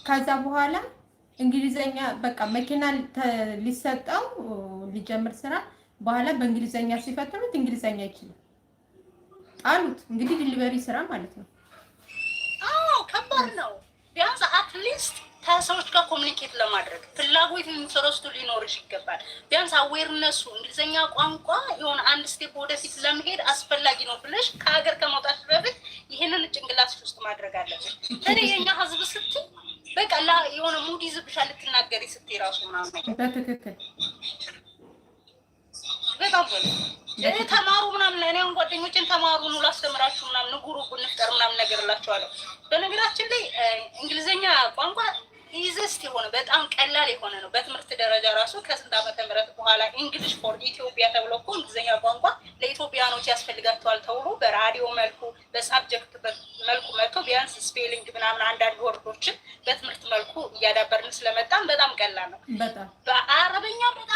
ከዛ በኋላ እንግሊዘኛ በቃ መኪና ሊሰጠው ሊጀምር ስራ በኋላ በእንግሊዘኛ ሲፈትኑት እንግሊዘኛ አይችልም ጣሉት። እንግዲህ ዲሊቨሪ ስራ ማለት ነው። አዎ ከባድ ነው። ቢያንስ አትሊስት ከሰዎች ጋር ኮሚኒኬት ለማድረግ ፍላጎት ኢንተረስቱ ሊኖርሽ ይገባል። ቢያንስ አዌርነሱ እንግሊዝኛ ቋንቋ የሆነ አንድ ስቴፕ ወደፊት ለመሄድ አስፈላጊ ነው ብለሽ ከሀገር ከመውጣት በፊት ይህንን ጭንቅላትሽ ውስጥ ማድረግ አለብን። እኔ የኛ ህዝብ ስትይ በቃ የሆነ ሙድ ይዝብሻል ልትናገሪ ስትይ ራሱ ምናምን ነገር በትክክል በጣም ተማሩ ምናምን እኔ አሁን ጓደኞችን ተማሩ ነው ላስተምራችሁ ምናምን ግሩፕ እንፍጠር ምናምን ነገር እላቸዋለሁ። በነገራችን ላይ እንግሊዝኛ ቋንቋ ኢዚስት የሆነ በጣም ቀላል የሆነ ነው። በትምህርት ደረጃ ራሱ ከስንት ዓመተ ምህረት በኋላ እንግሊሽ ፎር ኢትዮጵያ ተብሎ እኮ እንግሊዝኛ ቋንቋ ለኢትዮጵያኖች ያስፈልጋቸዋል ተብሎ በራዲዮ መልኩ በሳብጀክት መልኩ መጥቶ ቢያንስ ስፔሊንግ ምናምን አንዳንድ ወርዶችን በትምህርት መልኩ እያዳበርን ስለመጣም በጣም ቀላል ነው። በአረበኛ በጣም